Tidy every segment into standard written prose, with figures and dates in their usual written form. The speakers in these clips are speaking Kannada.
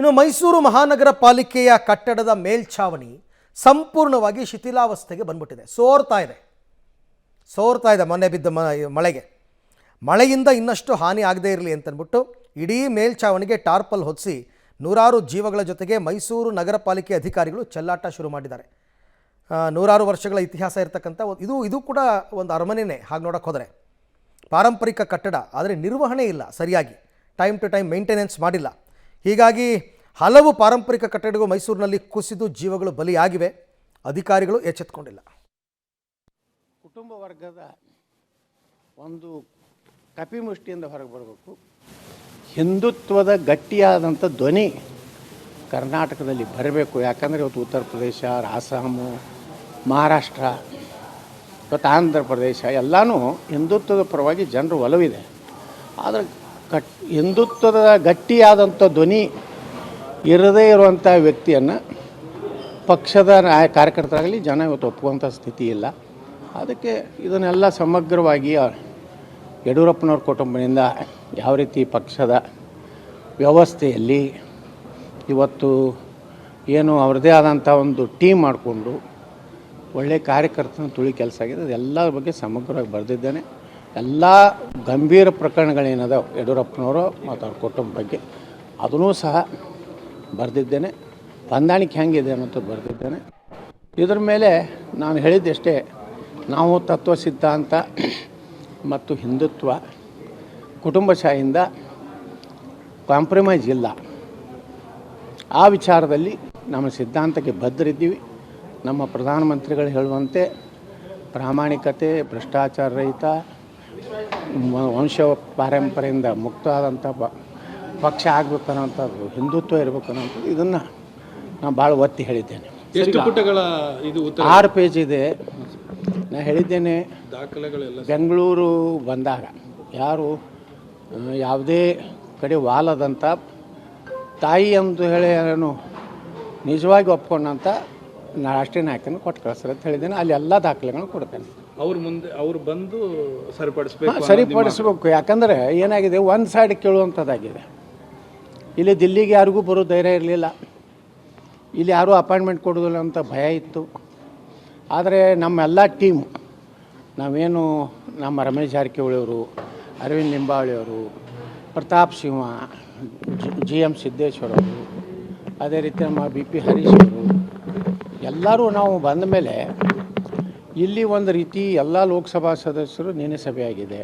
ಇನ್ನು ಮೈಸೂರು ಮಹಾನಗರ ಪಾಲಿಕೆಯ ಕಟ್ಟಡದ ಮೇಲ್ಛಾವಣಿ ಸಂಪೂರ್ಣವಾಗಿ ಶಿಥಿಲಾವಸ್ಥೆಗೆ ಬಂದ್ಬಿಟ್ಟಿದೆ. ಸೋರ್ತಾ ಇದೆ ಮೊನ್ನೆ ಬಿದ್ದ ಮಳೆಯಿಂದ ಇನ್ನಷ್ಟು ಹಾನಿ ಆಗದೇ ಇರಲಿ ಅಂತಂದ್ಬಿಟ್ಟು ಇಡೀ ಮೇಲ್ಛಾವಣಿಗೆ ಟಾರ್ಪಲ್ ಹೊದಿಸಿ ನೂರಾರು ಜೀವಗಳ ಜೊತೆಗೆ ಮೈಸೂರು ನಗರ ಪಾಲಿಕೆ ಅಧಿಕಾರಿಗಳು ಚೆಲ್ಲಾಟ ಶುರು ಮಾಡಿದ್ದಾರೆ. ನೂರಾರು ವರ್ಷಗಳ ಇತಿಹಾಸ ಇರತಕ್ಕಂಥ ಇದು ಕೂಡ ಒಂದು ಅರಮನೆಯೇ. ಹಾಗೆ ನೋಡೋಕೆ ಹೋದರೆ ಪಾರಂಪರಿಕ ಕಟ್ಟಡ, ಆದರೆ ನಿರ್ವಹಣೆ ಇಲ್ಲ, ಸರಿಯಾಗಿ ಟೈಮ್ ಟು ಟೈಮ್ ಮೇಂಟೆನೆನ್ಸ್ ಮಾಡಿಲ್ಲ. ಹೀಗಾಗಿ ಹಲವು ಪಾರಂಪರಿಕ ಕಟ್ಟಡಗಳು ಮೈಸೂರಿನಲ್ಲಿ ಕುಸಿದು ಜೀವಗಳು ಬಲಿಯಾಗಿವೆ. ಅಧಿಕಾರಿಗಳು ಎಚ್ಚೆತ್ತುಕೊಂಡಿಲ್ಲ. ಕುಟುಂಬ ವರ್ಗದ ಒಂದು ಕಪಿಮುಷ್ಟಿಯಿಂದ ಹೊರಗೆ ಬರಬೇಕು. ಹಿಂದುತ್ವದ ಗಟ್ಟಿಯಾದಂಥ ಧ್ವನಿ ಕರ್ನಾಟಕದಲ್ಲಿ ಬರಬೇಕು. ಯಾಕಂದರೆ ಇವತ್ತು ಉತ್ತರ ಪ್ರದೇಶ, ಅಸ್ಸಾಮು, ಮಹಾರಾಷ್ಟ್ರ, ಇವತ್ತು ಆಂಧ್ರ ಪ್ರದೇಶ ಎಲ್ಲನೂ ಹಿಂದುತ್ವದ ಪರವಾಗಿ ಜನರು ಒಲವಿದೆ. ಆದರೆ ಹಿಂದುತ್ವದ ಗಟ್ಟಿಯಾದಂಥ ಧ್ವನಿ ಇರದೇ ಇರುವಂಥ ವ್ಯಕ್ತಿಯನ್ನು ಪಕ್ಷದ ಕಾರ್ಯಕರ್ತರಾಗಲಿ ಜನ ಇವತ್ತು ಒಪ್ಪುವಂಥ ಸ್ಥಿತಿ ಇಲ್ಲ. ಅದಕ್ಕೆ ಇದನ್ನೆಲ್ಲ ಸಮಗ್ರವಾಗಿ ಯಡಿಯೂರಪ್ಪನವ್ರ ಕುಟುಂಬದಿಂದ ಯಾವ ರೀತಿ ಪಕ್ಷದ ವ್ಯವಸ್ಥೆಯಲ್ಲಿ ಇವತ್ತು ಏನು ಅವ್ರದ್ದೇ ಆದಂಥ ಒಂದು ಟೀಮ್ ಮಾಡಿಕೊಂಡು ಒಳ್ಳೆಯ ಕಾರ್ಯಕರ್ತನ ತುಳಿ ಕೆಲಸ ಆಗಿದೆ. ಅದೆಲ್ಲರ ಬಗ್ಗೆ ಸಮಗ್ರವಾಗಿ ಬರೆದಿದ್ದೇನೆ. ಎಲ್ಲ ಗಂಭೀರ ಪ್ರಕರಣಗಳೇನದ ಯಡಿಯೂರಪ್ಪನವರು ಮತ್ತು ಅವ್ರ ಕುಟುಂಬ ಬಗ್ಗೆ ಅದನ್ನೂ ಸಹ ಬರೆದಿದ್ದೇನೆ. ಹೊಂದಾಣಿಕೆ ಹೆಂಗಿದೆ ಅನ್ನೋದು ಬರೆದಿದ್ದೇನೆ. ಇದರ ಮೇಲೆ ನಾನು ಹೇಳಿದ್ದಷ್ಟೇ, ನಾವು ತತ್ವ ಸಿದ್ಧಾಂತ ಮತ್ತು ಹಿಂದುತ್ವ ಕುಟುಂಬಶಾಹಿಯಿಂದ ಕಾಂಪ್ರಮೈಸ್ ಇಲ್ಲ. ಆ ವಿಚಾರದಲ್ಲಿ ನಮ್ಮ ಸಿದ್ಧಾಂತಕ್ಕೆ ಬದ್ಧರಿದ್ದೀವಿ. ನಮ್ಮ ಪ್ರಧಾನಮಂತ್ರಿಗಳು ಹೇಳುವಂತೆ ಪ್ರಾಮಾಣಿಕತೆ, ಭ್ರಷ್ಟಾಚಾರ ರಹಿತ, ವಂಶ ಪಾರಂಪರೆಯಿಂದ ಮುಕ್ತ ಆದಂಥ ಪಕ್ಷ ಆಗಬೇಕು ಅನ್ನೋಂಥದ್ದು, ಹಿಂದುತ್ವ ಇರಬೇಕು ಅನ್ನೋಂಥದ್ದು, ಇದನ್ನು ನಾನು ಭಾಳ ಒತ್ತಿ ಹೇಳಿದ್ದೇನೆ. ಎಷ್ಟು ಪುಟಗಳ ಇದು 6 ಪೇಜ್ ಇದೆ. ನಾನು ಹೇಳಿದ್ದೇನೆ, ಬೆಂಗಳೂರು ಬಂದಾಗ ಯಾರು ಯಾವುದೇ ಕಡೆ ವಾಲದಂಥ ತಾಯಿ ಎಂದು ಹೇಳಿ ನಾನು ನಿಜವಾಗಿ ಒಪ್ಕೊಂಡಂಥ ರಾಷ್ಟ್ರೀಯ ನಾಯಕನ ಕೊಟ್ಟು ಕಳಿಸ್ತಾರೆ ಅಂತ ಹೇಳಿದ್ದೇನೆ. ಅಲ್ಲಿ ಎಲ್ಲ ದಾಖಲೆಗಳನ್ನು ಕೊಡ್ತೇನೆ. ಅವ್ರು ಬಂದು ಸರಿಪಡಿಸ್ಬೇಕು. ಯಾಕಂದರೆ ಏನಾಗಿದೆ, ಒಂದು ಸೈಡ್ ಕೇಳುವಂಥದ್ದಾಗಿದೆ. ಇಲ್ಲಿ ದಿಲ್ಲಿಗೆ ಯಾರಿಗೂ ಬರೋ ಧೈರ್ಯ ಇರಲಿಲ್ಲ. ಇಲ್ಲಿ ಯಾರೂ ಅಪಾಯಿಂಟ್ಮೆಂಟ್ ಕೊಡೋದಿಲ್ಲ ಅಂತ ಭಯ ಇತ್ತು. ಆದರೆ ನಮ್ಮೆಲ್ಲ ಟೀಮ್, ನಾವೇನು ನಮ್ಮ ರಮೇಶ್ ಜಾರಕಿಹೊಳಿ ಅವರು, ಅರವಿಂದ್ ಲಿಂಬಾವಳಿಯವರು, ಪ್ರತಾಪ್ ಸಿಂಹ, GM ಸಿದ್ದೇಶ್ವರ ಅವರು, ಅದೇ ರೀತಿ ನಮ್ಮ BP ಹರೀಶ್ ಅವರು, ಎಲ್ಲರೂ ನಾವು ಬಂದ ಮೇಲೆ ಇಲ್ಲಿ ಒಂದು ರೀತಿ ಎಲ್ಲ ಲೋಕಸಭಾ ಸದಸ್ಯರು ನಿನ್ನೆ ಸಭೆಯಾಗಿದೆ.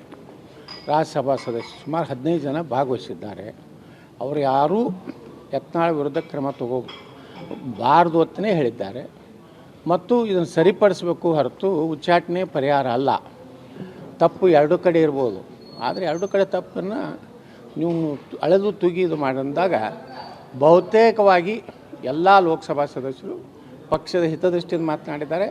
ರಾಜ್ಯಸಭಾ ಸದಸ್ಯರು ಸುಮಾರು 15 ಜನ ಭಾಗವಹಿಸಿದ್ದಾರೆ. ಅವರು ಯಾರೂ ಯತ್ನಾಳ್ ವಿರುದ್ಧ ಕ್ರಮ ತಗೋಬಾರ್ದು ಅಂತಲೇ ಹೇಳಿದ್ದಾರೆ. ಮತ್ತು ಇದನ್ನು ಸರಿಪಡಿಸಬೇಕು ಹೊರತು ಉಚ್ಚಾಟನೆ ಪರಿಹಾರ ಅಲ್ಲ. ತಪ್ಪು 2 ಕಡೆ ಇರ್ಬೋದು, ಆದರೆ 2 ಕಡೆ ತಪ್ಪನ್ನು ನೀವು ಅಳೆದು ತೂಗಿ ಇದು ಮಾಡಿದಾಗ ಬಹುತೇಕವಾಗಿ ಎಲ್ಲ ಲೋಕಸಭಾ ಸದಸ್ಯರು ಪಕ್ಷದ ಹಿತದೃಷ್ಟಿಯಿಂದ ಮಾತನಾಡಿದ್ದಾರೆ.